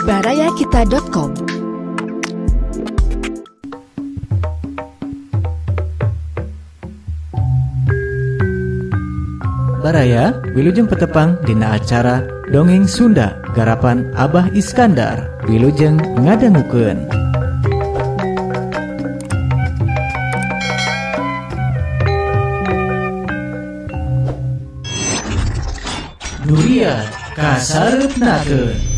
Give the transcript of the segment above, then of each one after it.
barayakita.com. Baraya wilujeng petepang dina acara Dongeng Sunda garapan Abah Iskandar. Wilujeng ngadangukeun. Durian kasareupnakeun.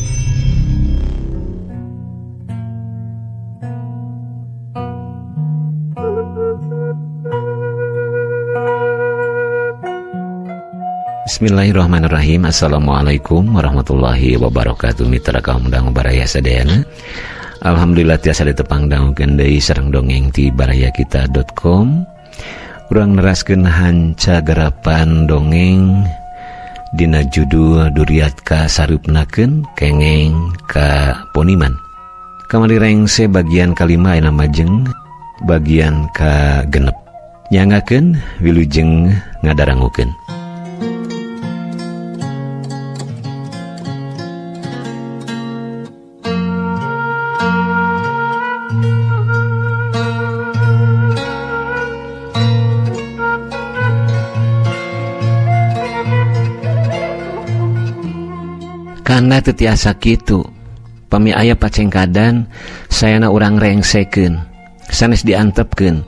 Bismillahirrahmanirrahim. Assalamualaikum warahmatullahi wabarakatuh. Mitra kaum dangu baraya sadayana. Alhamdulillah tiasa ditepang dangukeun deui sareng dongeng ti barayakita.com. Urang neraskeun hanca garapan dongeng dina judul Duriat ka sareupnakeun kengeng ka poniman. Kamari rengse bagian kalima ayeuna majeng bagian ka genep. Nyangakeun wilujeng ngadarangukeun. Kana teu tiasa kitu. Pami aya pacengkadan sayana urang rengsekeun. Sanes diantepkeun.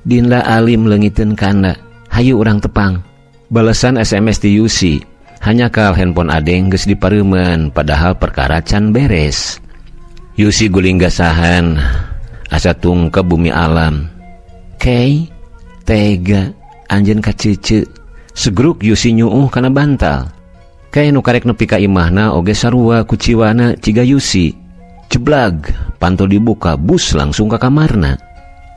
Dinla alim leungiteun kana. Hayu urang tepang. Balesan SMS di Yusi. Hanya kal handphone adeng geus dipareumeun padahal perkara can beres. Yusi guling gasahan asa tungkep bumi alam. Kei tega anjeun ka ceuceu. Segruk Yusi nyuuh kana bantal. Kaya nu karek nepi ka imahna oge sarua kuciwana ciga Yusi. Ceblag, pantul dibuka, bus langsung ka kamarna.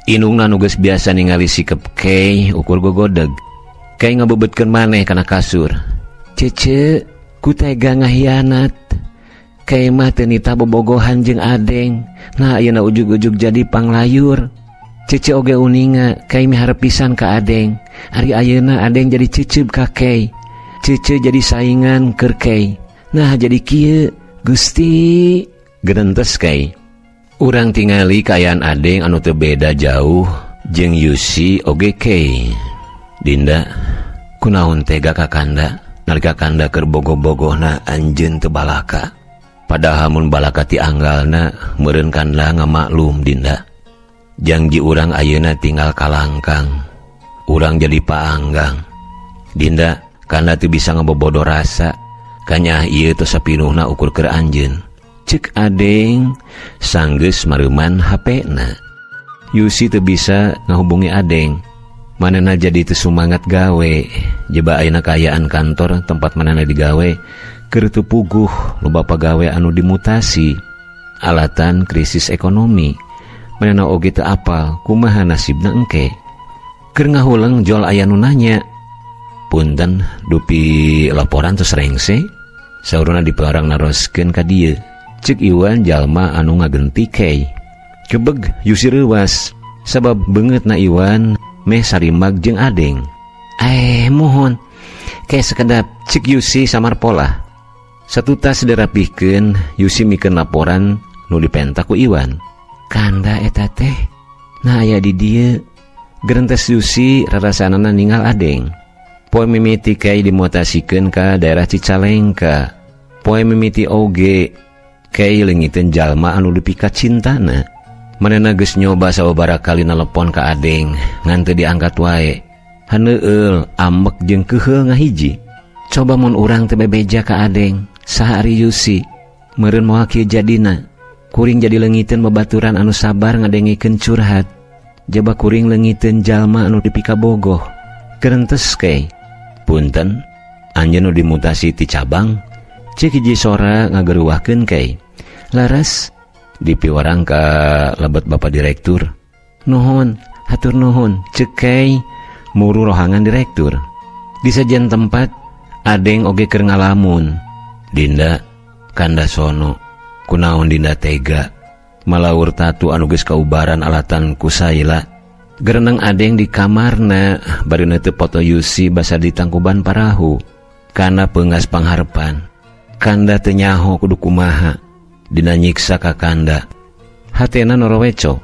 Inungna nu geus biasa ningali sikep Kei ukur gogodeg. Kei ngabebetkeun maneh kana kasur. Cece, ku tega ngahianat. Kei mah teu nita bobogohan jeung adeng. Nah ayeuna ujug-ujug jadi panglayur. Cece oge uninga, Kei miharep pisan ka adeng. Ari ayeuna adeng jadi cicib ka Kei. Cece jadi saingan keur Kei. Nah jadi kieu Gusti gerentes Kei. Urang tingali kaayaan adeng anu teu beda jauh jeung Yusi oge Kei. Dinda kunaon tega ka kanda nalika kanda keur bogoh-bogohna anjeun teu balaka. Padahal mun balaka ti anggalna meureun kanda ngamaklum Dinda. Janji urang ayeuna tinggal kalangkang. Urang jadi paanggang. Dinda kanda teu bisa ngebobodo rasa. Kanya ieu teu sapinuhna ukur keur anjeun. Ceuk adeng sanggeus mareuman HP-na. Yusi teu bisa ngahubungi adeng. Manehna jadi teu sumangat gawe. Jeba ayeuna kaayaan kantor tempat manehna digawe keur teu puguh, loba pagawe anu dimutasi. Alatan krisis ekonomi. Manehna oge teu apal kumaha nasibna engke. Keur ngahuleung jol aya nu nanya. Punten dupi laporan tos rengse sauruna diparang naroskeun ka dieu. Ceuk Iwan jalma anu ngagenti Kei. Kebeg Yusi reuwas sabab beungeutna Iwan meh sarimag jeung adeng. Mohon Kei sakedap ceuk Yusi samar pola. Satutas dirapihkeun Yusi mikeun laporan nu dipentak ku Iwan. Kanda eta teh nah aya di dieu. Gerentes Yusi rarasanana ninggal adeng. Poe mimiti Kei dimutasikan ke daerah Cicalengka. Poe mimiti oge Kei leungiteun jalma anu dipikat cintana. Manehna geus nyoba sababaraha kali nelepon ka adeng ngan teu diangkat wae. Haneueul amek jeung keuheul ngahiji. Coba mun urang teu bebeja ka adeng saha ari Yusi. Meureun moal kieu jadina. Kuring jadi leungiteun babaturan anu sabar ngadengikeun curhat. Jaba kuring leungiteun jalma anu dipika bogoh. Gerentes Kei. Punten, anjeun nu dimutasi ti cabang. Ceuk hiji sora ngageruwahkeun Kei. Laras dipiwarang ka lebet Bapak Direktur. Nuhun, hatur nuhun, ceuk Kei muru rohangan direktur. Di sajen tempat adeng oge keur ngalamun. Dinda kanda sono. Kunaon Dinda tega malaur tatu anu geus kaubaran alatan ku Saila. Gereneng adeng di kamarna bari teu foto Yusi basa di tangkuban parahu. Kana peungas pangharepan. Kanda teu nyaho kudu kumaha. dina nyiksa ka kanda. Hatena noroweco.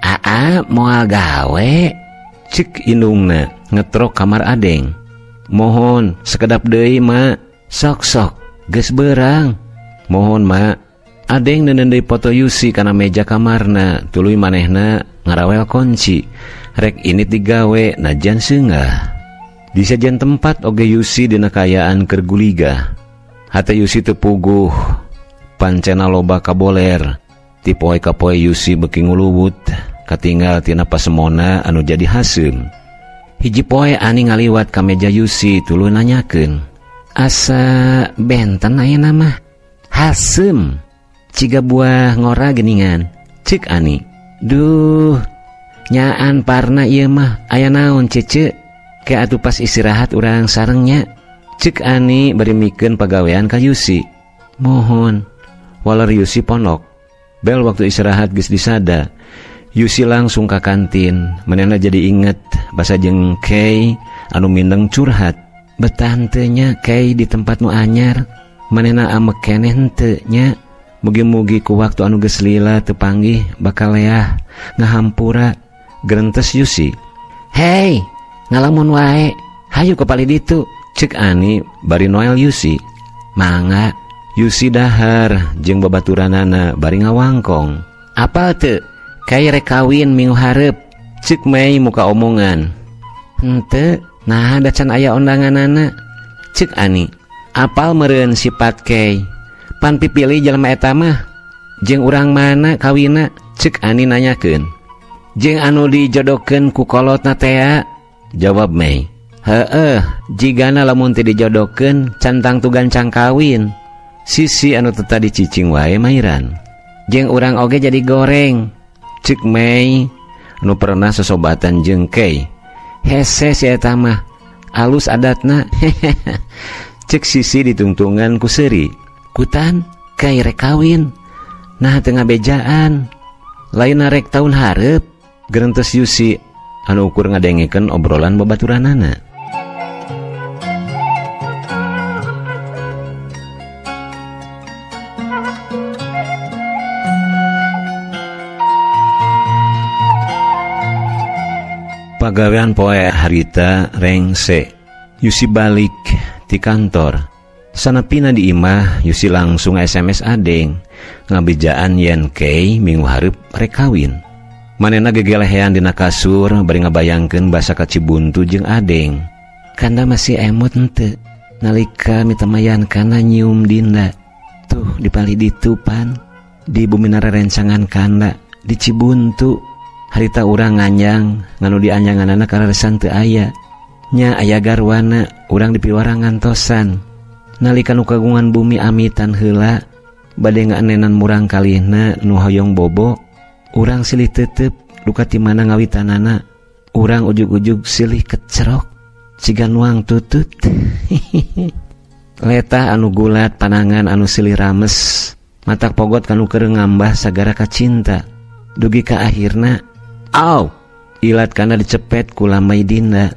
Aa moal gawe. Cik indungna ngetrok kamar adeng. Mohon sekedap deui mak. Sok-sok geus beurang. Mohon mak. Adeng neundeun deui foto Yusi kana meja kamarna. Tuluy manehna ngarawel kunci. Rek ini digawe najan seunggah. Di sajen tempat oge Yusi dina kayaan keur guliga. Hate Yusi teu puguh. Pancena loba kaboler. Ti poe ka poe Yusi beuki nguluwut. Katinggal tina pasemona anu jadi haseum. Hiji poe ani ngaliwat ka meja Yusi tuluy nanyakeun. Asa benten ayeuna mah? Haseum. Ciga buah ngora geuningan. Cik ani. Duh. Nyaan parna ieu mah aya naon cece? Ke atuh pas istirahat urang sarengnya. Cik ani bari mikeun pagawean ka Yusi. Mohon. Waler Yusi ponok. Bel waktu istirahat geus disada. Yusi langsung ka kantin. Manehna jadi inget basa jeung Kay anu mindeng curhat. Betah henteu nya Kay di tempat nu anyar. Manehna amek keneh henteu nya. Mugi-mugi ku waktu anu geus lila teu panggih bakal leah ngahampura. Gerentes Yusi. Hei, ngalamun wae. Hayu kepali ditu. Cek ani bari Noel Yusi. Mangga. Yusi dahar jeung babaturanana bari ngawangkong. Apal teu? Kai rek kawin minggu hareup. Cek Mei muka omongan. Henteu, nah da can aya ondanganana. Cek ani. Apal meureun sifat Kay. Pan pipilih jalma eta mah. Jeung urang mana kawina? Cek ani nanyakeun. Jeung anu dijodokeun ku kolotna tea. Jawab Mei. Heueuh, jigana lamun teu dijodokeun cantang tu gancang kawin. Sisi anu teu tadi cicing wae mairan. Jeung urang oge jadi goreng. Cik Mei anu pernah sesobatan jeung Kay. Hese si eta mah alus adatna. Cek Sisi ditungtungan ku seuri. Kutan Kay rek kawin. Nah teu ngabejaan. Lain rek taun hareup. Gerentes Yusi anu ukur ngadengekeun obrolan babaturanana. Pagawean poe harita rengse. Yusi balik di kantor. Sanapina di imah Yusi langsung SMS adeng ngabejaan yen Kay minggu hareup rek kawin. Manehna gegelehean dina kasur bari ngabayangkeun basa ka Cibuntu jeung adeng. Kanda masih emot henteu nalika mitamayan kana nyium Dinda. Tuh dipali ditu pan di buminara rencangan kanda di Cibuntu. Harita urang nganjang nganu dianjanganana kararesan teu aya. Nya aya garwana urang dipiwara ngantosan. Nalika nu kagungan bumi amitan heula bade ngaanenan murang kalihna nu hoyong bobo, urang silih teuteup duka ti mana ngawitanana. Urang ujug-ujug silih kecerok ciga nuang tutut. Letah anu gulat panangan anu silih rames. Matak pogot kanu keur ngambah sagara kacinta. Dugi ka akhirna aw, ilat kana dicepet ku lamai Dinda.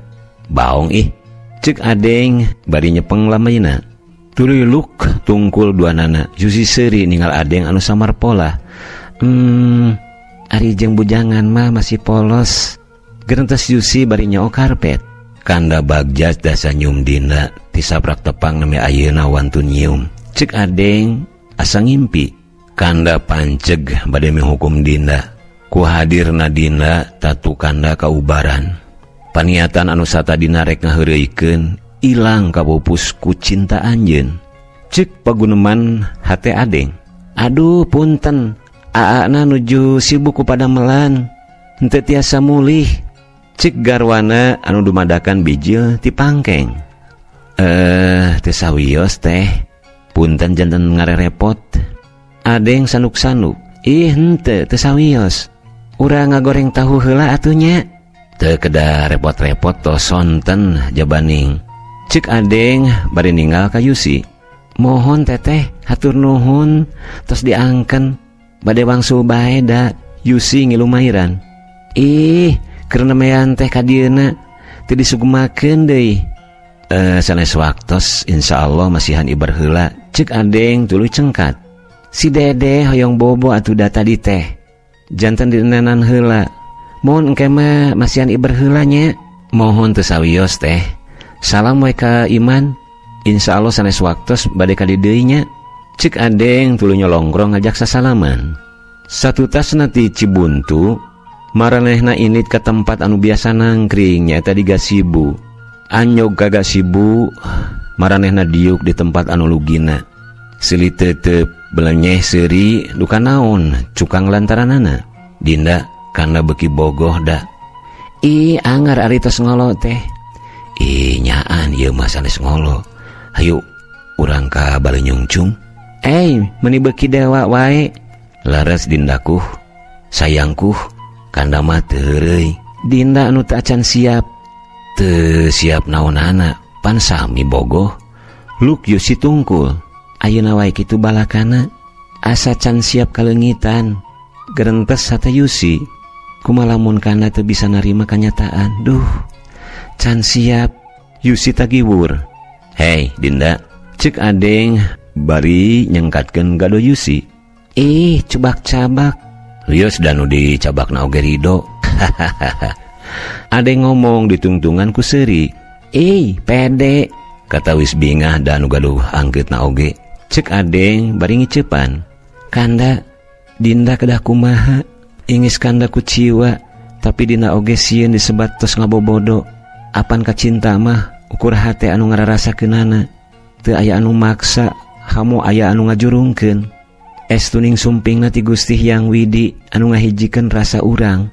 Baong ih, cek adeng bari nyepeng lamaina. Tuluy luk tungkul duanana. Yusi seuri ninggal adeng anu samar pola. Ari jeung bujangan mah masih polos. Gerentes Yusi bari nyoo karpet. Kanda bagjas dasa nyium Dinda. Tisaprak tepang nami ayeuna wantun nyium. Cek adeng asa ngimpi. Kanda panceg bade mihukum Dinda. Ku hadirna Dinda tatu kanda kaubaran. Paniatan anu satadina rek ngaheureuikeun ilang kapupus ku cinta anjeun. Cek paguneman hate adeng. Aduh punten, aana nuju sibuk ku padamelan. Henteu tiasa mulih. Cek garwana anu dumadakan bijil ti pangkeng. Teu sawios teh. Punten janten ngarerepot. Adeng sanuk-sanuk. Ih henteu teu sawios. Urang ngagoreng tahu heula atunya. Teu kedah repot-repot tos sonten jabaning. Cik adeng bari ninggal ka Yusi. Mohon teteh hatur nuhun tos diangken bade wangsul bae da. Yusi ngilumairan. Ih keur nemean teh ka dieuna teu disugumakeun deui. Sanes waktos insyaallah masihan ibar heula. Cik adeng tuluy cengkat. Si Dede hoyong bobo atuh da tadi teh. Janten dienenan heula. Mohon engke mah masihan iber heula nya. Mohon teu sawios teh. Salam we ka Iman. Insyaallah sanes waktos bade ka di deui nya. Cik Adeng tuluy nyolongkrong ngajak sasalaman. Satu tas nanti Cibuntu, maranehna init ke tempat anu biasa nangkring nyaeta di gasibu. Anyog ka gasibu, maranehna diuk di tempat anu lugina. Seuli teuteup belenyeh seuri duka naon cukang lantaranana. Dinda kana beuki bogoh da. Ih anggar ari tos ngolo teh. Ih nyaan ieu mah sanes ngolo. Hayu urang ka bale nyungcung. Meuni beuki dewa wae. Laras dindaku, sayangku, kanda mah teu heureuy. Dinda anu teu acan siap. Teu siap naonana, pan sami bogoh. Luk Yusi tungkul. Ayeuna wae kitu balakana. Asa can siap kaleungitan. Gerentes hata Yusi. Kumaha lamun kanda teu bisa narima kanyataan. Duh, can siap. Yusi tagiwur. Hei Dinda, cek Adeng bari nyengkatkeun gado Yusi. Cubak-cabak. Lios danu dicabak na oge rido. Adeng ngomong ditungtungan ku seuri. Pede. Kata wis bingah danu gaduh angkeut na oge. Cek Adeng bari ngiceupan. Kanda, Dinda kedah kumaha. Ingis kanda ku ciwa. Tapi Dinda oge sieun disebat tos ngabobodo. Apan ka cinta mah ukur hate anu ngararasakeunana. Teu aya anu maksa, hamo aya anu ngajurungkeun. Estuning sumpingna ti Gusti Hyang Widi anu ngahijikeun rasa urang.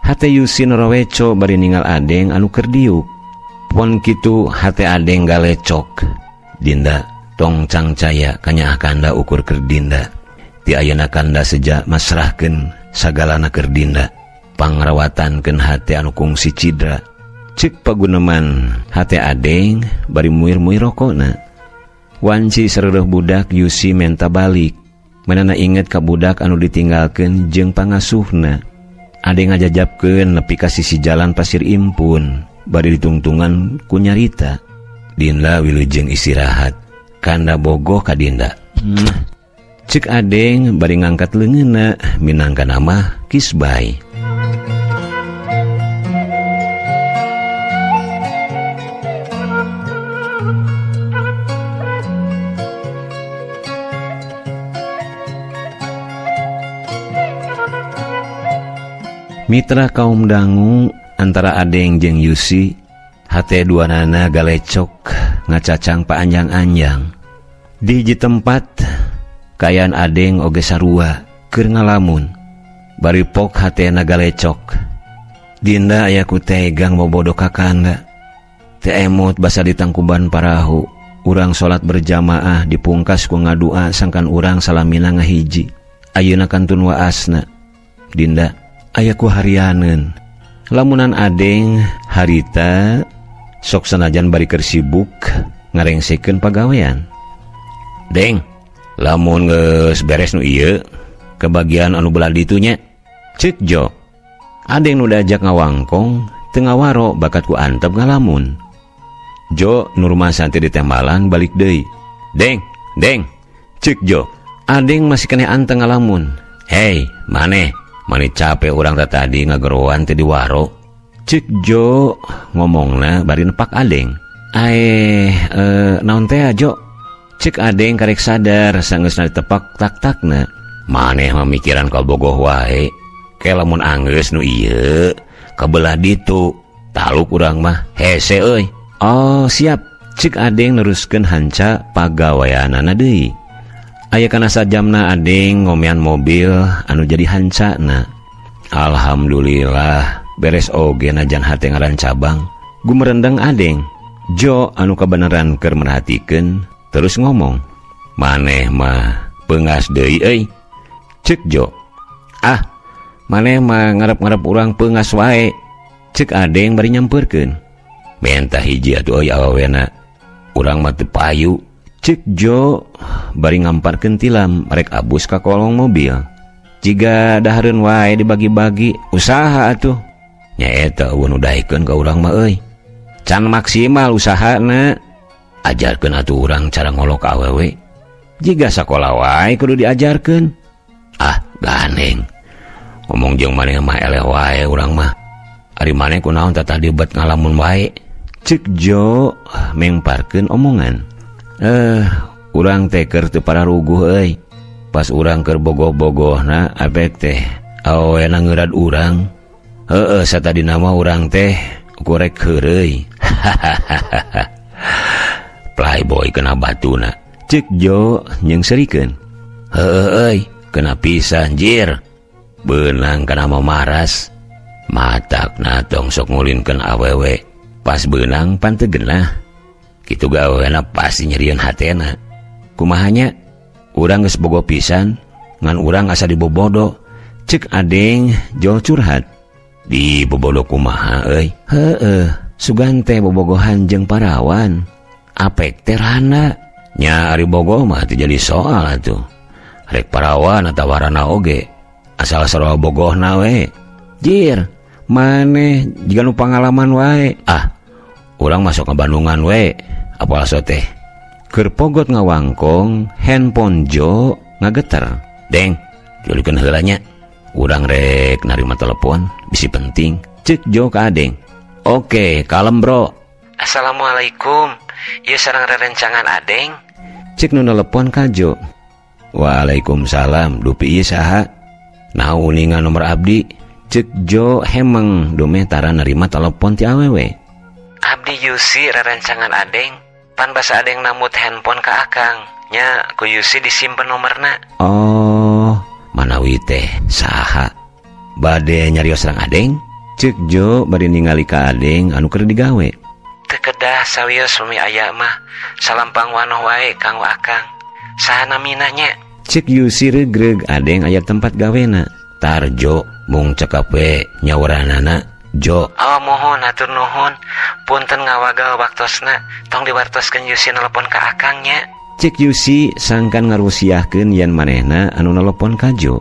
Hate Yusi noroweco bari ninggal Adeng anu keur diuk. Pon kitu hate Adeng galecok. Dinda tong cangcaya kanyaah kanda ukur keur Dinda. Ti ayeuna kanda sejak masrahkeun sagalana keur Dinda. Pangrawatankeun hate anu kungsi cidra. Cek paguneman hate Adeng bari muir-muir rokona. Wanci sareureuk budak Yusi menta balik. Manana inget ka budak anu ditinggalkeun jeung pangasuhna. Adeng ngajajabkeun nepi ka sisi jalan pasir impun. Bari ditungtungan ku nyarita. Dinda wilujeng istirahat. Kanda bogoh ka Dinda. Cek Adeng bari ngangkat leungeunna minangka nama Kisbay. Mitra kaum dangu antara Adeng jeung Yusi, hate duanana galecok ngacacang paanjang-anjang. Di hiji tempat kaayaan Adeng oge sarua keur ngalamun. Bari pok hatena galecok. Dinda aya ku tegang bobodo ka kanda. Teu emot basa ditangkuban parahu. Urang salat berjamaah dipungkas ku ngadua sangkan urang salamina ngahiji. Ayeuna kantun waasna. Dinda aya ku harianeun. Lamunan Adeng harita sok sanajan bari keur sibuk ngarengsekeun pagawean. Deng, lamun geus beres nu ieu, kebagian anu belah ditu nya. Ceuk Jo. Adeng nu diajak ngawangkong teu ngawaro bakat ku antep ngalamun. Jo nu rumah santi di tembalan balik deui. Deng, ceuk Jo. Adeng masih keneh anteng ngalamun. Hei, maneh? Mani capek urang tadi ngageroan teh di waro. Ceuk Jo ngomongna bari nepak Adeng. Naon teh Jo? Ceuk Adeng karek sadar sangeusna ditepak tak-takna. Maneh mamikiran ka bogoh wae. Ke lamun anggeus nu ieu kabelah ditu. Taluk urang mah hese euy. Oh, siap. Ceuk Adeng neruskeun hanca pagaweanana deui. Aya kana sajamna Adeng ngomean mobil anu jadi hancana. Alhamdulillah beres oge najan hate ngaran cabang. Gumerendeng Adeng. Jo anu kabeneran keur merhatikeun terus ngomong. Maneh mah peungas deui euy. Ceuk Jo. Maneh mah ngarep-ngarep urang peungas wae. Ceuk Adeng bari nyampeurkeun. Mentah hiji atuh euy awawena. Urang mah teu payu. Ceuk Jo bari ngamparkeun tilam rek abus ka kolong mobil. Jiga dahareun wae dibagi-bagi usaha atuh. Nyaeta eueun udaikeun ka urang mah euy. Can maksimal usahana. Ajarkeun atuh urang cara ngolok awewe. Jika sekolah wae kudu diajarkeun. Ah, ganeng. Ngomong jeung maneh mah eleh wae urang mah. Ari maneh kunaon tah dibet ngalamun wae. Cek Jo mengparkeun omongan. Urang teh keur teu pararuguh euy. Pas urang keur bogoh-bogohna abek teh awena ngeurad urang. Satadina mah urang teh korek heureuy. Playboy kena batuna. Cek Jo nyeungserikeun. Euy, kena pisan anjir. Beunang kana mamaras. Matakna tong sok ngulinkeun awewe. Pas beunang pan teu geunah. Kitu gawena pasti nyerieun hatena. Kumahanya? Urang geus bogo pisan, ngan urang asa dibobodo. Cek Adeng Jo curhat. Di bobodo kumaha euy? Sugan teh bobogohan jeung parawan. Apek teh rana. Nya ari bogoh mah teu jadi soal atuh. Rek parawan atawarana oge. Asal sarua bogohna we. Jir, maneh jiga nu pangalaman wae. Urang masuk ke Bandungan we. Apal teh. Keur pogot ngawangkong, handphone Jo ngageter. Deng, julikeun heula nya. Urang rek narima telepon, bisi penting. Cek Jo ka Adeng. Oke, kalem bro. Assalamualaikum. Ieu sareng rerencangan Adeng. Cek nu telepon ka Jo. Waalaikumsalam. Dupi ieu saha? Nah uningan nomor abdi. Cek Jo hemeng domeh tara nerima telepon ti awewe. Abdi Yusi rerencangan Adeng. Pan basa Adeng namut handphone ka akang. Nya ku Yusi disimpen nomorna. Oh, manawi teh saha? Bade nyarios sareng Adeng? Cek Jo bade ningali ka Adeng anu keur digawe. Teu kedah sawios sumi aya mah. Salampang wanoh wae kanggo akang. Saha namina nya? Cek Yusi regreg Adeng aya tempat gawena. Tar Jo mung cekap we nyawaranana. Jo, mohon atur nuhun. Punten ngawagal waktosna. Tong diwartoskeun Yusi nelpon ka akangnya. Cek Yusi sangkan ngarusiahkeun yen manehna anu nelpon ka Jo.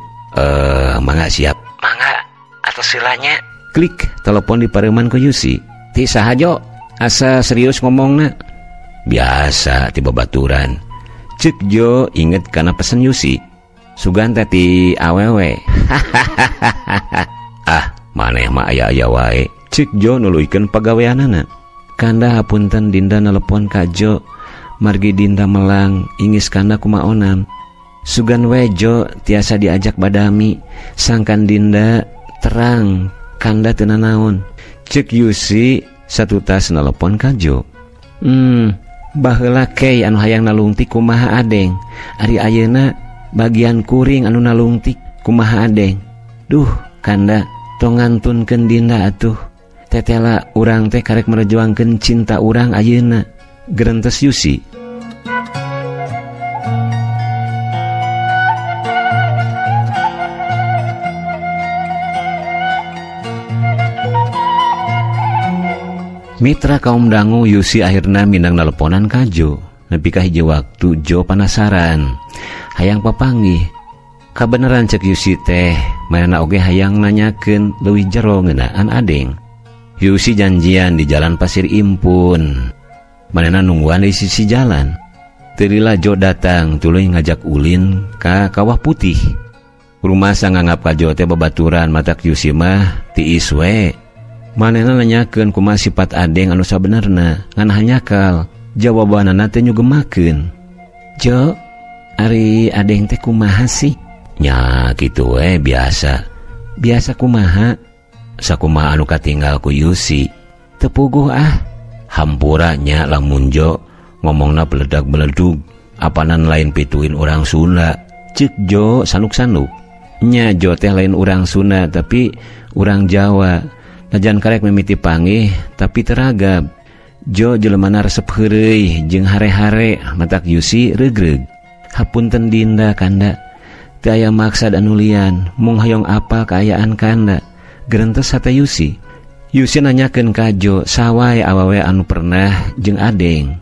Mangga siap. Mangga, atos silanya. Klik telepon dipareuman ku Yusi. Ti saha Jo? Asa serius ngomongna? Biasa ti babaturan. Cek Jo inget kana pesen Yusi. Sugan teh ti awewe. Maneh mah aya-aya wae. Cek Jo nuluykeun pagaweanana. Kanda hapunten Dinda nelpon ka Jo. Margi Dinda melang ingis kanda kumaonan. Sugan we Jo tiasa diajak badami. Sangkan Dinda terang kanda teu nanaon. Cek Yusi satu tas nelpon ka Jo. Baheula kei anu hayang nalungtik kumaha Adeng. Ari ayeuna bagian kuring anu nalungtik kumaha Adeng. Duh, kanda tong ngantunkeun Dinda atuh. Tetela urang teh karek merjuangkeun cinta urang ayeuna. Gerentes Yusi. Mitra kaum dangu Yusi akhirna mindang nelponan ka Jo. Nepi ka hiji waktu Jo penasaran. Hayang papanggih. Kabeneran cek Yusi teh, manehna oge hayang nanyakeun leuwih jero ngeunaan Adeng. Yusi janjian di jalan Pasir Impun. Manehna nungguan di sisi jalan. Teu lila Jo datang tuluy ngajak ulin ka Kawah Putih. Rumah sanganggap ka Jo teh babaturan matak Yusi mah tiis we. Manehna nanyakeun kumaha sifat Adeng anu sabenerna, ngan hanyakal. Jawabanana teh nyugemakeun. Jo, ari Adeng teh kumaha sih? Nya kitu we biasa. Biasa kumaha? Sakumaha anu katinggal ku Yusi. Teu puguh Hampura nya lamun Jo ngomongna beledag-beledug. Apanan lain pituin urang Sunda. Cek Jo sanuk-sanuk. Nya Jo teh lain urang Sunda tapi urang Jawa. Najan karek mimiti panggih tapi teragap. Jo jelemana resep heureuy jeung hare-hare matak Yusi regreg. Hapunten Dinda kanda. Teu aya maksad anu lian, mung hayong apal kaayaan kanda. Gerentes hate Yusi. Yusi nanyakeun ka Jo sawae awewe anu pernah jeung Adeng.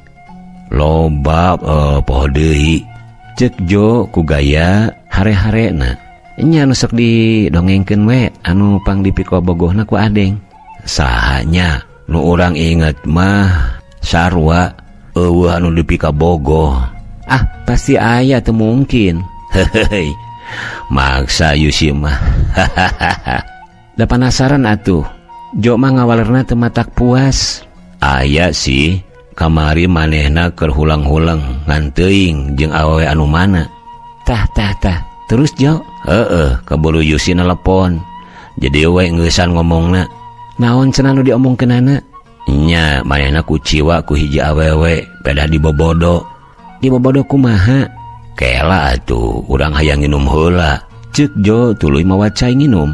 Loba poho deui. Cek Jo ku gaya hare-harena. Nya anu sok didongengkeun we anu pang dipiko bogohna ku Adeng. Sahanya nu urang inget mah sarua eueuh anu dipika bogoh. Ah, pasti aya teu mungkin. Hei, maksa Yusi mah. Da penasaran atuh. Jo mah ngawalerna teu matak puas. Aya sih, kamari manehna keur hulang-hulang ngan teuing jeung awewe anu mana. Tah. Terus Jo? Heeh, kaburu Yusi nelepon. Jadi we ngeusan ngomongna. Naon cenah nu diomongkeunana? Nya, manehna kuciwa ku hiji awewe, pedah dibobodo. Dibobodo kumaha? Kela atuh, urang hayang nginum heula. Ceuk Jo, tuluy mawa cai nginum.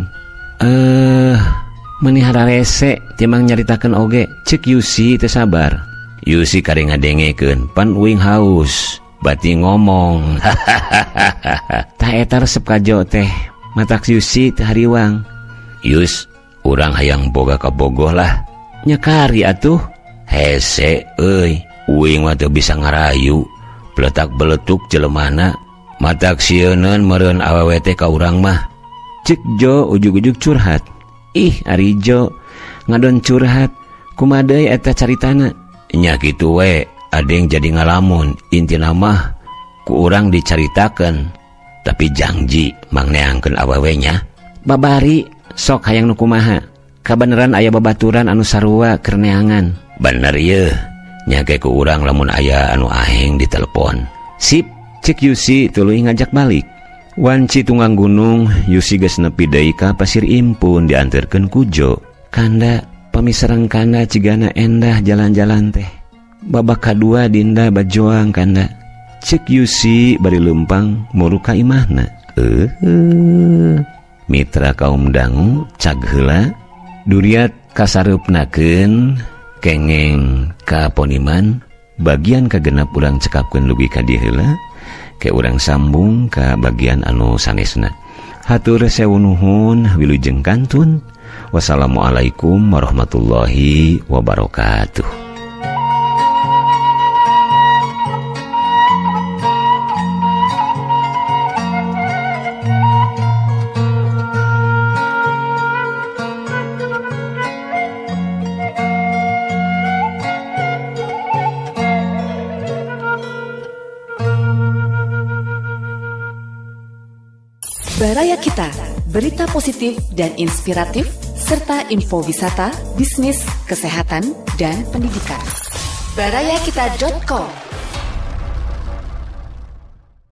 Manihara rese, timang nyaritakeun oge. Ceuk Yusi teu sabar. Yusi kare ngadengekeun, pan uing haus. Bati ngomong. Tah eta resep ka Jo teh. Matak Yusi teu hariwang. Yus, urang hayang boga ka bogoh lah. Nyakari atuh. Hese euy, uing mah teu bisa ngarayu. Peletak beletuk jelemana. Matak sieun meureun awewe teh ka urang mah. Ceuk Jo ujug-ujug curhat. Ih, ari Jo ngadon curhat. Kumaha deui eta caritana? Nya kitu we, adeng jadi ngalamun. Intina mah ku urang dicaritakeun, tapi janji mang neangkeun awewe nya. Babari, sok hayang nu kumaha? Kabeneran aya babaturan anu sarua keur neangan. Bener yeuh, nya ge ku urang lamun aya anu aheng di telepon. Sip, ceuk Yusi tuluy ngajak balik. Wanci tunggang gunung, Yusi geus nepi deui ka Pasir Impun dianterkeun ku Jo. Kanda pamisereng kanda cigana endah jalan-jalan teh. Babak kadua dinda bajoang kanda. Ceuk Yusi bari leumpang muru ka imahna. Mitra kaum dangu cag heula duriat kasareupnakeun kengeng ka poniman. Bagian kagenep urang cekapkeun lugi ka dieu heula. Ke urang sambung ka bagian anu sanesna. Hatur sewu nuhun wilujeng kantun. Wassalamualaikum warahmatullahi wabarakatuh. Baraya Kita, berita positif dan inspiratif, serta info wisata, bisnis, kesehatan, dan pendidikan. Barayakita.com